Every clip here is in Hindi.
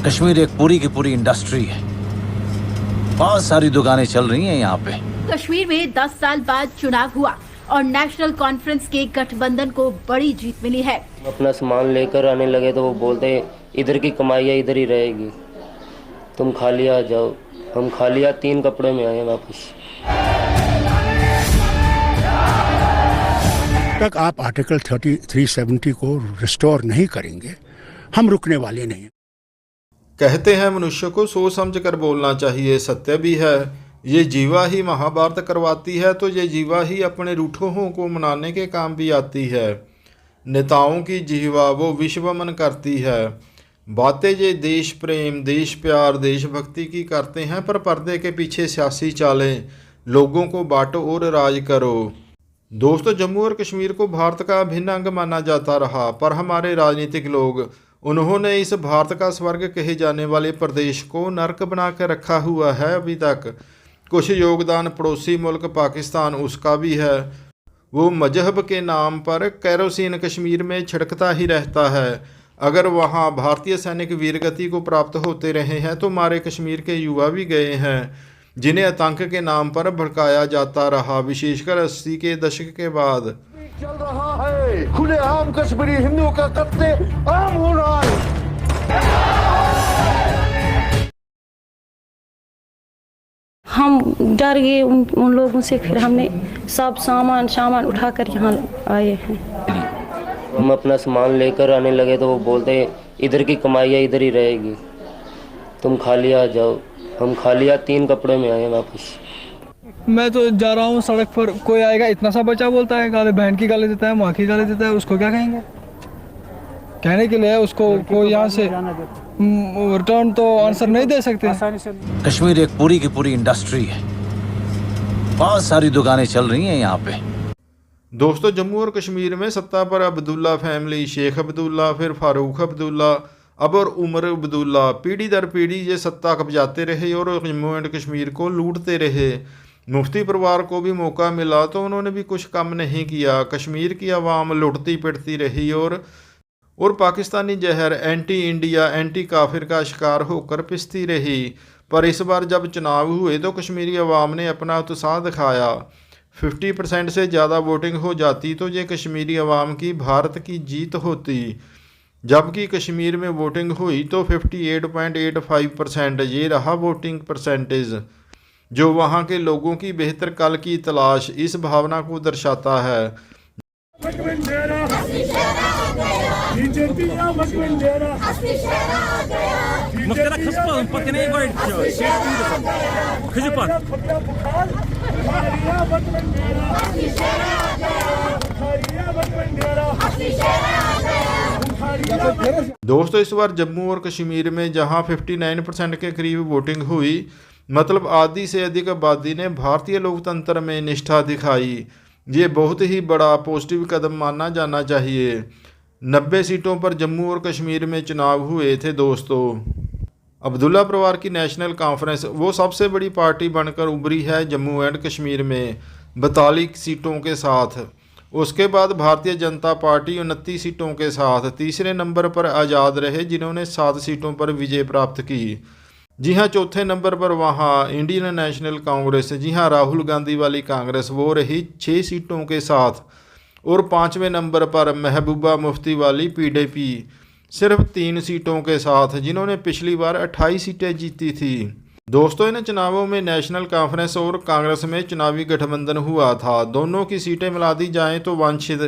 कश्मीर एक पूरी की पूरी इंडस्ट्री है। बहुत सारी दुकानें चल रही हैं यहाँ पे। कश्मीर में 10 साल बाद चुनाव हुआ और नेशनल कॉन्फ्रेंस के गठबंधन को बड़ी जीत मिली है। अपना सामान लेकर आने लगे तो वो बोलते इधर की कमाइयाँ इधर ही रहेगी, तुम खाली आ जाओ। हम खाली 3 कपड़े में आए वापस। तक आप आर्टिकल 370 को रिस्टोर नहीं करेंगे, हम रुकने वाले नहीं। कहते हैं मनुष्य को सोच समझ कर बोलना चाहिए। सत्य भी है। ये जीवा ही महाभारत करवाती है तो ये जीवा ही अपने रूठों को मनाने के काम भी आती है। नेताओं की जीवा वो विश्वमन करती है। बातें ये देश प्रेम, देश प्यार, देशभक्ति की करते हैं, पर पर्दे के पीछे सियासी चालें, लोगों को बांटो और राज करो। दोस्तों, जम्मू और कश्मीर को भारत का अभिन्न अंग माना जाता रहा, पर हमारे राजनीतिक लोग, उन्होंने इस भारत का स्वर्ग कहे जाने वाले प्रदेश को नर्क बना कर रखा हुआ है। अभी तक कुछ योगदान पड़ोसी मुल्क पाकिस्तान उसका भी है। वो मजहब के नाम पर कैरोसिन कश्मीर में छिड़कता ही रहता है। अगर वहाँ भारतीय सैनिक वीरगति को प्राप्त होते रहे हैं तो हमारे कश्मीर के युवा भी गए हैं, जिन्हें आतंक के नाम पर भड़काया जाता रहा, विशेषकर 80 के दशक के बाद। चल रहा है खुलेआम कश्मीरी हिंदुओं का कत्ले आम हो रहा है। हम डर गए उन लोगों से, फिर हमने सब सामान उठाकर यहाँ आए हैं। हम अपना सामान लेकर आने लगे तो वो बोलते इधर की कमाइयाँ इधर ही रहेगी, तुम खाली आ जाओ। हम खाली 3 कपड़े में आए वापस। मैं तो जा रहा हूँ सड़क पर, कोई आएगा इतना सा बच्चा बोलता है, गाली बहन की गाली देता है, माँ की गाली देता है, उसको क्या कहेंगे? कहने के लिए उसको कोई यहाँ से रिटर्न तो आंसर नहीं दे सकते। कश्मीर एक पूरी की पूरी इंडस्ट्री है। बहुत सारी दुकानें चल रही हैं यहाँ पे। दोस्तों, जम्मू और कश्मीर में सत्ता पर अब्दुल्ला फैमिली, शेख अब्दुल्ला, फिर फारूक अब्दुल्ला, अब और उमर अब्दुल्ला, पीढ़ी दर पीढ़ी ये सत्ता कब्जाते रहे और जम्मू एंड कश्मीर को लूटते रहे। मुफ्ती परिवार को भी मौका मिला तो उन्होंने भी कुछ कम नहीं किया। कश्मीर की आवाम लुटती पिटती रही और पाकिस्तानी जहर एंटी इंडिया, एंटी काफिर का शिकार होकर पिसती रही। पर इस बार जब चुनाव हुए तो कश्मीरी अवाम ने अपना उत्साह दिखाया। 50% से ज़्यादा वोटिंग हो जाती तो ये कश्मीरी अवाम की भारत की जीत होती। जबकि कश्मीर में वोटिंग हुई तो 58.85% ये रहा वोटिंग परसेंटेज, जो वहाँ के लोगों की बेहतर कल की तलाश, इस भावना को दर्शाता है। दोस्तों, इस बार जम्मू और कश्मीर में जहां 59% के करीब वोटिंग हुई, मतलब आधी से अधिक आबादी ने भारतीय लोकतंत्र में निष्ठा दिखाई। ये बहुत ही बड़ा पॉजिटिव कदम माना जाना चाहिए। 90 सीटों पर जम्मू और कश्मीर में चुनाव हुए थे। दोस्तों, अब्दुल्ला परिवार की नेशनल कॉन्फ्रेंस वो सबसे बड़ी पार्टी बनकर उभरी है जम्मू एंड कश्मीर में 42 सीटों के साथ। उसके बाद भारतीय जनता पार्टी 29 सीटों के साथ तीसरे नंबर पर आज़ाद रहे, जिन्होंने 7 सीटों पर विजय प्राप्त की। जी हाँ, चौथे नंबर पर वहाँ इंडियन नेशनल कांग्रेस, जी हाँ राहुल गांधी वाली कांग्रेस, वो रही 6 सीटों के साथ। और 5वें नंबर पर महबूबा मुफ्ती वाली पीडीपी सिर्फ 3 सीटों के साथ, जिन्होंने पिछली बार 28 सीटें जीती थी। दोस्तों, इन चुनावों में नेशनल कॉन्फ्रेंस और कांग्रेस में चुनावी गठबंधन हुआ था। दोनों की सीटें मिला दी जाएँ तो वांछित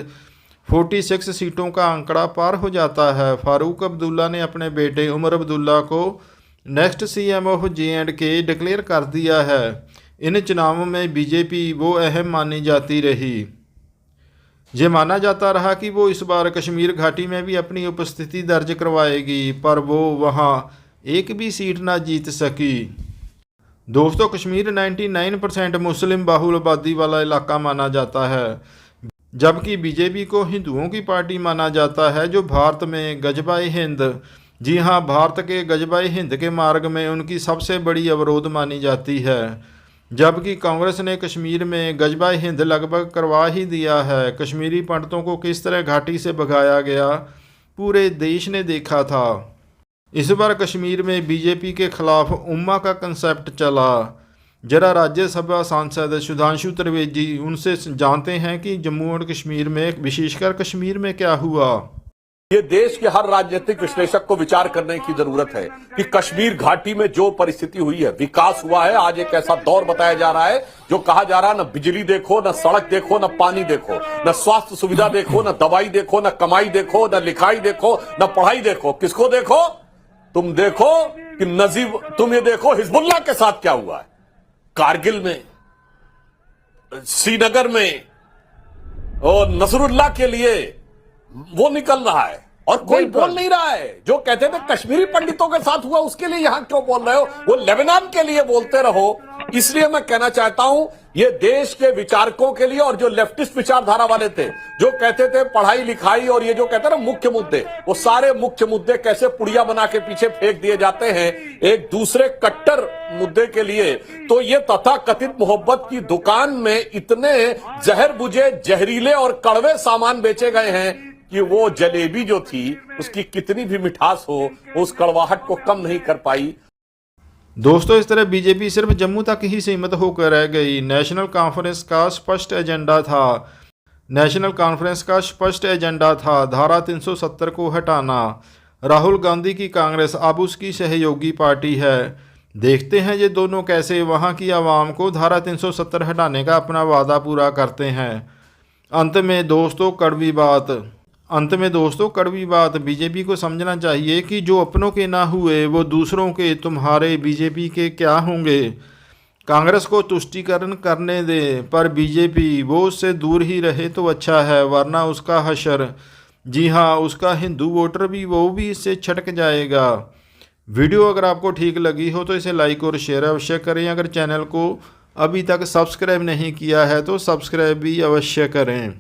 46 सीटों का आंकड़ा पार हो जाता है। फारूक अब्दुल्ला ने अपने बेटे उमर अब्दुल्ला को next CM of J&K declare कर दिया है। इन चुनावों में बीजेपी वो अहम मानी जाती रही। ये माना जाता रहा कि वो इस बार कश्मीर घाटी में भी अपनी उपस्थिति दर्ज करवाएगी, पर वो वहाँ एक भी सीट ना जीत सकी। दोस्तों, कश्मीर 99% मुस्लिम बाहुल आबादी वाला इलाका माना जाता है, जबकि बीजेपी को हिंदुओं की पार्टी माना जाता है, जो भारत में गजबाए हिंद, जी हाँ भारत के गजबाए हिंद के मार्ग में उनकी सबसे बड़ी अवरोध मानी जाती है। जबकि कांग्रेस ने कश्मीर में गजबाए हिंद लगभग करवा ही दिया है। कश्मीरी पंडितों को किस तरह घाटी से भगाया गया पूरे देश ने देखा था। इस बार कश्मीर में बीजेपी के खिलाफ उम्मा का कंसेप्ट चला। जरा राज्यसभा सांसद सुधांशु त्रिवेदी, उनसे जानते हैं कि जम्मू और कश्मीर में, विशेषकर कश्मीर में क्या हुआ। ये देश के हर राजनीतिक विश्लेषक को विचार करने की जरूरत है कि कश्मीर घाटी में जो परिस्थिति हुई है, विकास हुआ है। आज एक ऐसा दौर बताया जा रहा है जो कहा जा रहा है, न बिजली देखो, न सड़क देखो, न पानी देखो, न स्वास्थ्य सुविधा देखो, न दवाई देखो, न कमाई देखो, न लिखाई देखो, न पढ़ाई देखो। किसको देखो? तुम देखो कि नजीब, तुम ये देखो हिजबुल्लाह के साथ क्या हुआ है, कारगिल में, श्रीनगर में, और नसरुल्लाह के लिए वो निकल रहा है और कोई बोल नहीं रहा है। जो कहते थे कश्मीरी पंडितों के साथ हुआ उसके लिए यहां क्यों बोल रहे हो? वो लेबनान के लिए बोलते रहो। इसलिए मैं कहना चाहता हूं, ये देश के विचारकों के लिए, और जो लेफ्टिस्ट विचारधारा वाले थे, जो कहते थे पढ़ाई लिखाई और ये जो कहते हैं ना मुख्य मुद्दे, वो सारे मुख्य मुद्दे कैसे पुड़िया बना के पीछे फेंक दिए जाते हैं एक दूसरे कट्टर मुद्दे के लिए। तो ये तथाकथित मोहब्बत की दुकान में इतने जहर बुझे, जहरीले और कड़वे सामान बेचे गए हैं कि वो जलेबी जो थी उसकी कितनी भी मिठास हो, उस कड़वाहट को कम नहीं कर पाई। दोस्तों, इस तरह बीजेपी सिर्फ जम्मू तक ही सीमित होकर रह गई। नेशनल कॉन्फ्रेंस का स्पष्ट एजेंडा था धारा 370 को हटाना। राहुल गांधी की कांग्रेस अब उसकी सहयोगी पार्टी है। देखते हैं ये दोनों कैसे वहां की आवाम को धारा 370 हटाने का अपना वादा पूरा करते हैं। अंत में दोस्तों कड़वी बात, बीजेपी को समझना चाहिए कि जो अपनों के ना हुए वो दूसरों के, तुम्हारे बीजेपी के क्या होंगे। कांग्रेस को तुष्टीकरण करने दे, पर बीजेपी वो उससे दूर ही रहे तो अच्छा है, वरना उसका हशर, जी हाँ, उसका हिंदू वोटर भी, वो भी इससे छटक जाएगा। वीडियो अगर आपको ठीक लगी हो तो इसे लाइक और शेयर अवश्य करें। अगर चैनल को अभी तक सब्सक्राइब नहीं किया है तो सब्सक्राइब भी अवश्य करें।